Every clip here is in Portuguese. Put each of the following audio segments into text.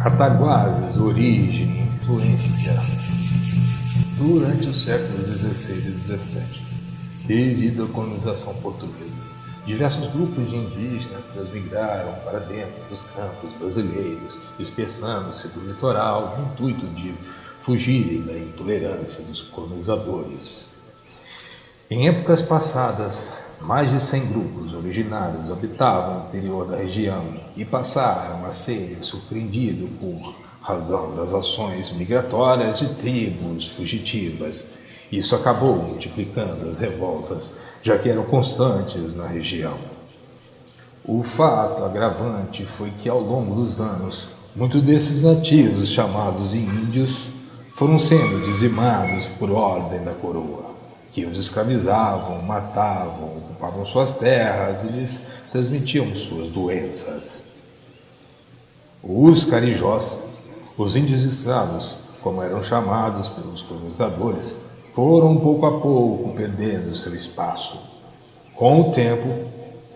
Cataguases, origem e influência. Durante os séculos XVI e XVII, devido à colonização portuguesa, diversos grupos de indígenas transmigraram para dentro dos campos brasileiros, dispersando-se do litoral no intuito de fugirem da intolerância dos colonizadores. Em épocas passadas, mais de 100 grupos originários habitavam o interior da região e passaram a ser surpreendidos por razão das ações migratórias de tribos fugitivas. Isso acabou multiplicando as revoltas, já que eram constantes na região. O fato agravante foi que, ao longo dos anos, muitos desses nativos, chamados de índios, foram sendo dizimados por ordem da coroa, que os escravizavam, matavam, ocupavam suas terras e lhes transmitiam suas doenças. Os carijós, os índios escravos, como eram chamados pelos colonizadores, foram pouco a pouco perdendo seu espaço. Com o tempo,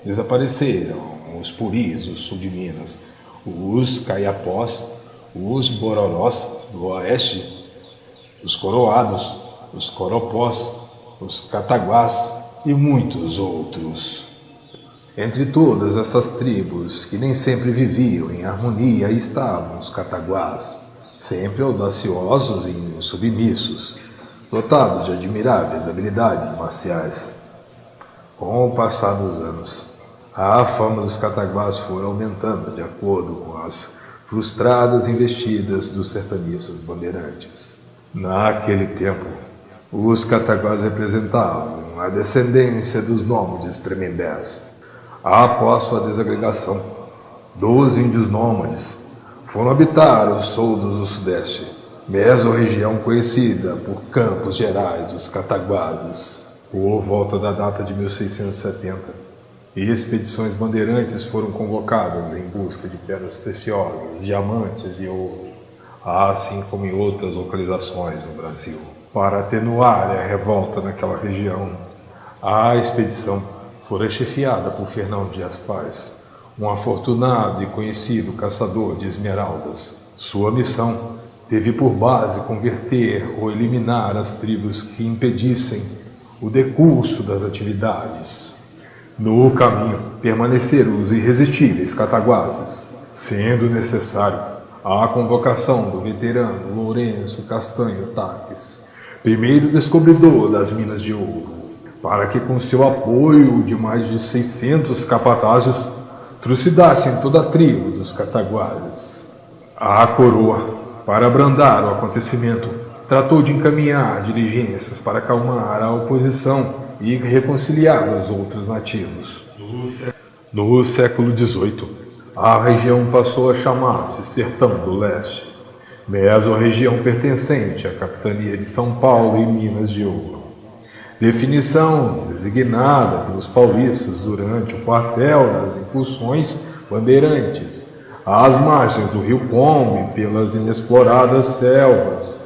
desapareceram os puris do sul de Minas, os caiapós, os bororós do oeste, os coroados, os coropós, os cataguás e muitos outros. Entre todas essas tribos, que nem sempre viviam em harmonia, estavam os cataguás, sempre audaciosos e submissos, dotados de admiráveis habilidades marciais. Com o passar dos anos, a fama dos cataguás foi aumentando de acordo com as frustradas investidas dos sertanistas bandeirantes. Naquele tempo, os cataguás representavam a descendência dos nômades tremembés. Após sua desagregação, 12 índios nômades foram habitar os soldos do sudeste, mesorregião conhecida por Campos Gerais dos Cataguases. Por volta da data de 1670, expedições bandeirantes foram convocadas em busca de pedras preciosas, diamantes e ouro, assim como em outras localizações no Brasil. Para atenuar a revolta naquela região, a expedição fora chefiada por Fernão Dias Paz, um afortunado e conhecido caçador de esmeraldas. Sua missão teve por base converter ou eliminar as tribos que impedissem o decurso das atividades. No caminho, permaneceram os irresistíveis cataguases, sendo necessário a convocação do veterano Lourenço Castanho Taques, primeiro descobridor das minas de ouro, para que com seu apoio de mais de 600 capatazes trucidassem toda a tribo dos cataguases. A coroa, para abrandar o acontecimento, tratou de encaminhar diligências para acalmar a oposição e reconciliar os outros nativos. No século XVIII, a região passou a chamar-se Sertão do Leste, mesorregião pertencente à capitania de São Paulo e Minas de Ouro. Definição designada pelos paulistas durante o quartel das incursões bandeirantes, às margens do rio Pombe e pelas inexploradas selvas,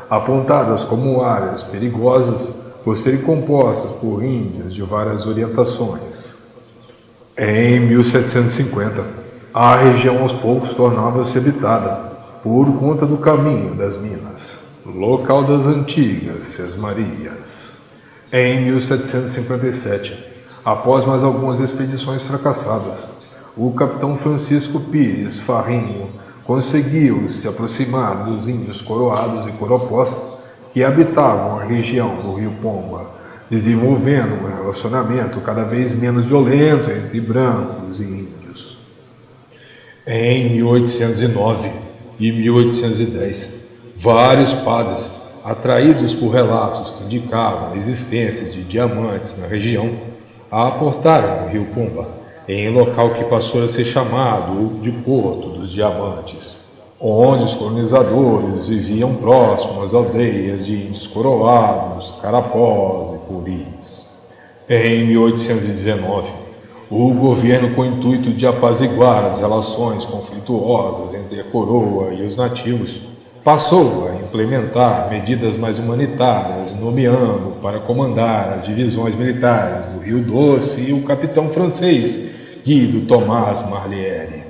apontadas como áreas perigosas por serem compostas por índios de várias orientações. Em 1750, a região aos poucos tornava-se habitada por conta do caminho das minas, local das antigas Sesmarias. Em 1757, após mais algumas expedições fracassadas, o capitão Francisco Pires Farrinho conseguiu se aproximar dos índios coroados e coropós que habitavam a região do rio Pomba, desenvolvendo um relacionamento cada vez menos violento entre brancos e índios. Em 1809 e 1810, vários padres, atraídos por relatos que indicavam a existência de diamantes na região, a aportaram no rio Pomba, em local que passou a ser chamado de Porto dos Diamantes, onde os colonizadores viviam próximo às aldeias de índios coroados, carapós e puris. Em 1819, o governo, com o intuito de apaziguar as relações conflituosas entre a coroa e os nativos, passou a implementar medidas mais humanitárias, nomeando para comandar as divisões militares do Rio Doce o capitão francês Guido Tomás Marliere.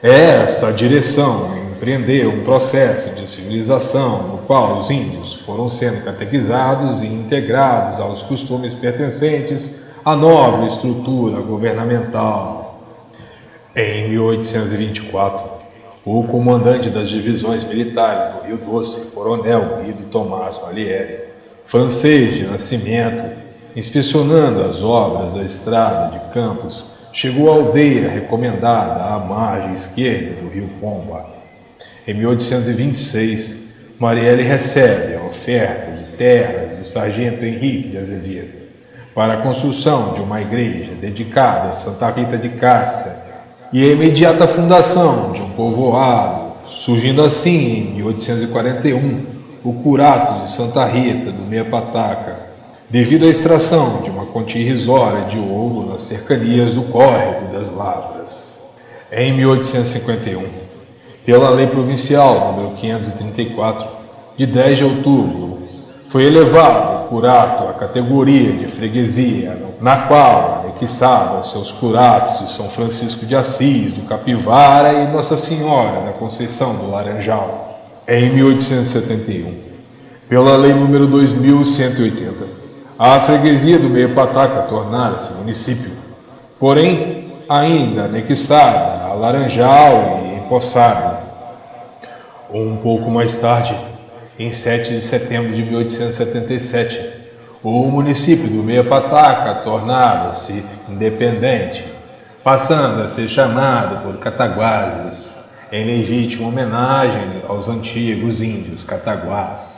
Essa direção empreendeu um processo de civilização no qual os índios foram sendo catequizados e integrados aos costumes pertencentes à nova estrutura governamental. Em 1824, o comandante das divisões militares do Rio Doce, coronel Guido Tomás Valieri, francês de nascimento, inspecionando as obras da estrada de Campos, chegou à aldeia recomendada à margem esquerda do rio Pomba. Em 1826, Marielle recebe a oferta de terras do sargento Henrique de Azevedo para a construção de uma igreja dedicada a Santa Rita de Cássia e a imediata fundação de um povoado, surgindo assim, em 1841, o Curato de Santa Rita do Meia Pataca, devido à extração de uma quantia irrisória de ouro nas cercanias do Córrego das Lavras. Em 1851, pela Lei Provincial nº 534, de 10 de outubro, foi elevado o curato à categoria de freguesia, na qual anexava seus curatos de São Francisco de Assis, do Capivara e Nossa Senhora da Conceição do Laranjal. Em 1871, pela Lei nº 2180, a freguesia do Meia Pataca tornara-se município, porém ainda anexada a Laranjal e empossada. Um pouco mais tarde, em 7 de setembro de 1877, o município do Meia Pataca tornava-se independente, passando a ser chamado por Cataguases, em legítima homenagem aos antigos índios cataguás.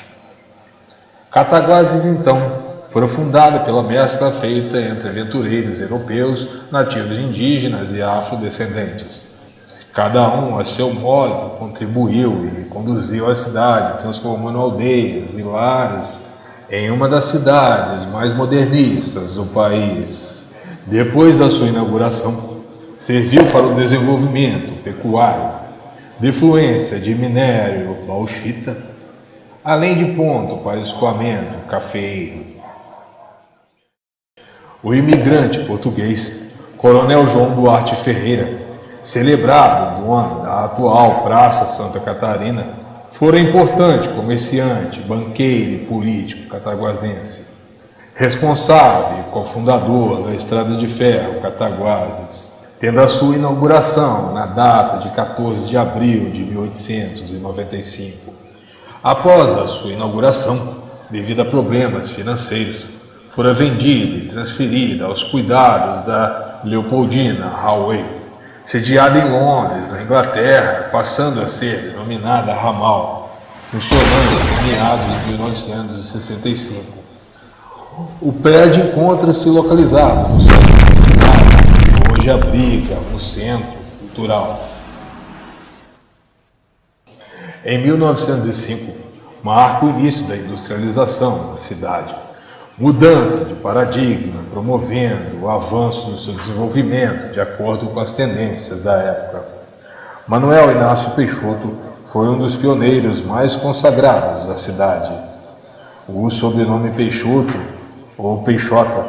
Cataguases, então, foram fundadas pela mescla feita entre aventureiros europeus, nativos indígenas e afrodescendentes. Cada um, a seu modo, contribuiu e conduziu a cidade, transformando aldeias e lares em uma das cidades mais modernistas do país. Depois da sua inauguração, serviu para o desenvolvimento pecuário, de fluência de minério bauxita, além de ponto para escoamento cafeeiro. O imigrante português, Coronel João Duarte Ferreira, celebrado no ano da atual Praça Santa Catarina, fora importante comerciante, banqueiro e político cataguasense, responsável e cofundador da Estrada de Ferro Cataguases, tendo a sua inauguração na data de 14 de abril de 1895. Após a sua inauguração, devido a problemas financeiros, fora vendida e transferida aos cuidados da Leopoldina Railway, sediada em Londres, na Inglaterra, passando a ser denominada Ramal, funcionando em meados de 1965. O prédio encontra-se localizado no centro da cidade, que hoje abriga um centro cultural. Em 1905, marca o início da industrialização da cidade, mudança de paradigma, promovendo o avanço do seu desenvolvimento de acordo com as tendências da época. Manuel Inácio Peixoto foi um dos pioneiros mais consagrados da cidade. O sobrenome Peixoto, ou Peixota,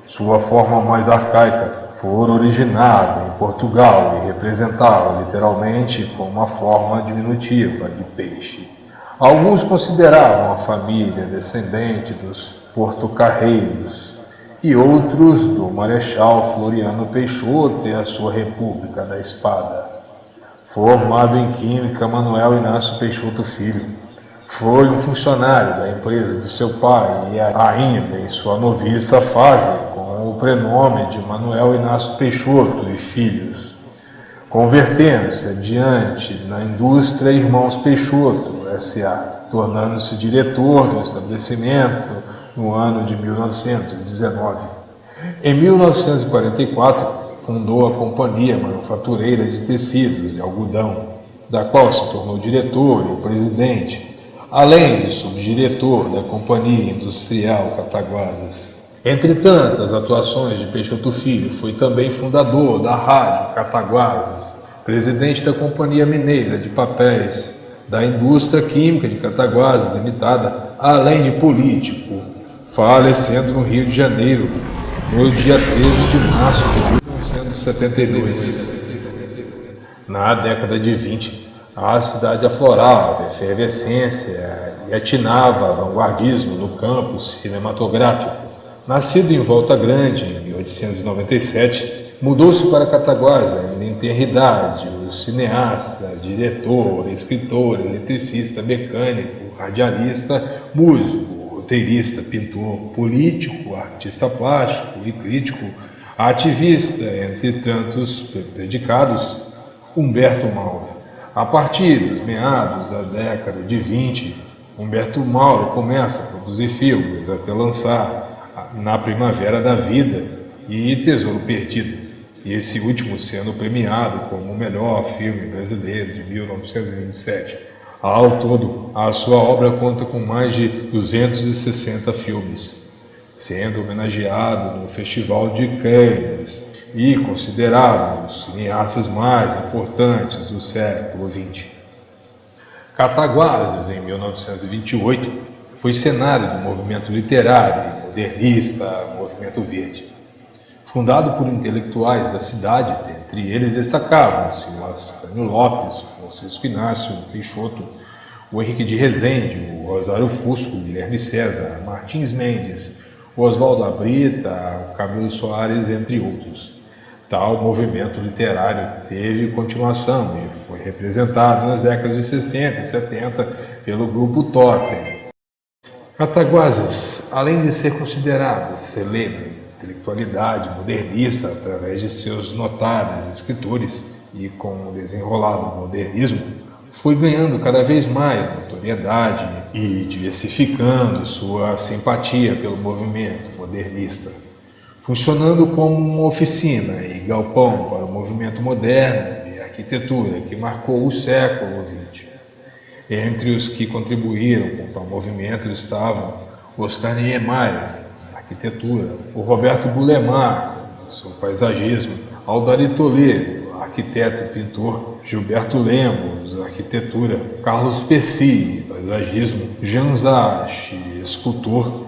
sua forma mais arcaica, fora originado em Portugal e representava literalmente como uma forma diminutiva de peixe. Alguns consideravam a família descendente dos portocarreiros e outros do Marechal Floriano Peixoto e a sua República da Espada. Formado em Química, Manuel Inácio Peixoto Filho foi um funcionário da empresa de seu pai e ainda em sua noviça fase com o prenome de Manuel Inácio Peixoto e Filhos, convertendo-se adiante na indústria Irmãos Peixoto S.A., tornando-se diretor do estabelecimento no ano de 1919. Em 1944, fundou a Companhia Manufatureira de Tecidos e Algodão, da qual se tornou diretor e presidente, além de subdiretor da Companhia Industrial Cataguases. Entre tantas atuações de Peixoto Filho, foi também fundador da Rádio Cataguases, presidente da Companhia Mineira de Papéis, da Indústria Química de Cataguases Limitada, além de político, falecendo no Rio de Janeiro, no dia 13 de março de 1972. Na década de 20, A cidade aflorava efervescência e atinava vanguardismo no campo cinematográfico. Nascido em Volta Grande, em 1897, mudou-se para Cataguases, ainda em tenra idade. O cineasta, diretor, escritor, eletricista, mecânico, radialista, músico, roteirista, pintor, político, artista plástico e crítico, ativista, entre tantos predicados, Humberto Mauro. A partir dos meados da década de 20, Humberto Mauro começa a produzir filmes até lançar Na Primavera da Vida e Tesouro Perdido, e esse último sendo premiado como o melhor filme brasileiro de 1927. Ao todo, a sua obra conta com mais de 260 filmes, sendo homenageado no Festival de Cannes e considerado um dos cineastas mais importantes do século XX. Cataguases, em 1928, foi cenário do movimento literário e modernista Movimento Verde. Fundado por intelectuais da cidade, entre eles destacavam-se o Ascânio Lopes, Francisco Inácio Peixoto, o Henrique de Rezende, o Rosário Fusco, o Guilherme César, Martins Mendes, o Oswaldo Abrita, o Camilo Soares, entre outros. Tal movimento literário teve continuação e foi representado nas décadas de 60 e 70 pelo grupo Totem. Cataguases, além de ser considerada celebre intelectualidade modernista através de seus notáveis escritores e com o desenrolado modernismo, foi ganhando cada vez mais notoriedade e diversificando sua simpatia pelo movimento modernista, funcionando como uma oficina e galpão para o movimento moderno e arquitetura que marcou o século XX. Entre os que contribuíram com tal movimento estavam Oscar Niemeyer, arquitetura, o Roberto Bulemar, seu paisagismo, Aldari Toledo, arquiteto e pintor, Gilberto Lemos, arquitetura, Carlos Pesci, paisagismo, Jean Zache, escultor,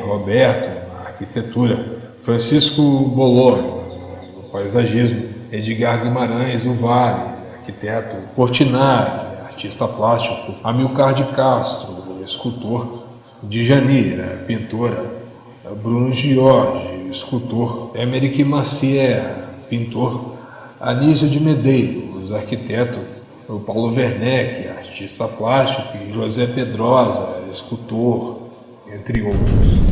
Roberto, arquitetura, Francisco Bologna, paisagismo, Edgar Guimarães, o Vale, arquiteto, Portinari, artista plástico, Amilcar de Castro, escultor, Djanira, pintora, Bruno Giorgi, escultor, Émeric Macier, pintor, Anísio de Medeiros, arquiteto, o Paulo Werneck, artista plástico, e José Pedrosa, escultor, entre outros.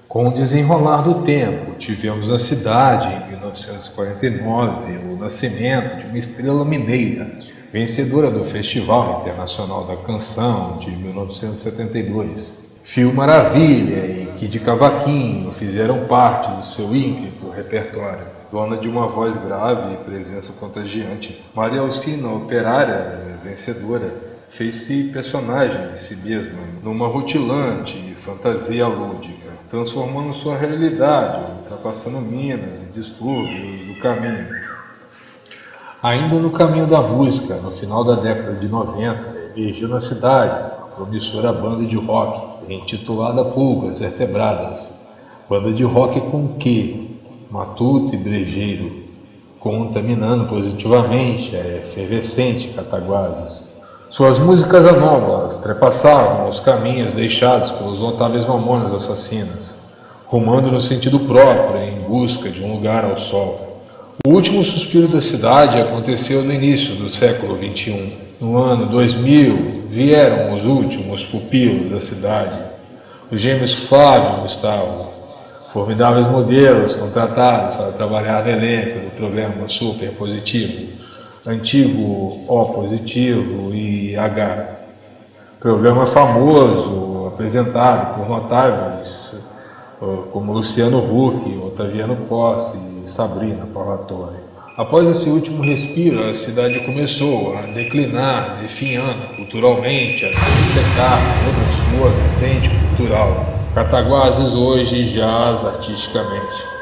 Com o desenrolar do tempo, tivemos na cidade, em 1949, o nascimento de uma estrela mineira, vencedora do Festival Internacional da Canção de 1972. Fio Maravilha e Kid Cavaquinho fizeram parte do seu ínclito repertório. Dona de uma voz grave e presença contagiante, Maria Alcina, operária vencedora, fez-se personagem de si mesma numa rutilante fantasia lúdica, transformando sua realidade, ultrapassando minas e distúrbios do caminho. Ainda no caminho da música, no final da década de 90, emergiu na cidade a promissora banda de rock, intitulada Pulgas Vertebradas. Banda de rock com Q, matuto e brejeiro, contaminando positivamente a efervescente Cataguases. Suas músicas anómalas trepassavam os caminhos deixados pelos notáveis Mamonas Assassinas, rumando no sentido próprio em busca de um lugar ao sol. O último suspiro da cidade aconteceu no início do século XXI. No ano 2000, vieram os últimos pupilos da cidade, os gêmeos Flávio e Gustavo, formidáveis modelos contratados para trabalhar no elenco do programa Super Positivo, antigo O Positivo e H. Programa famoso, apresentado por notáveis como Luciano Huck, Otaviano Costa e Sabrina Parlatore. Após esse último respiro, a cidade começou a declinar, definhando culturalmente, até secar toda a sua vertente cultural. Cataguases hoje jaz artisticamente.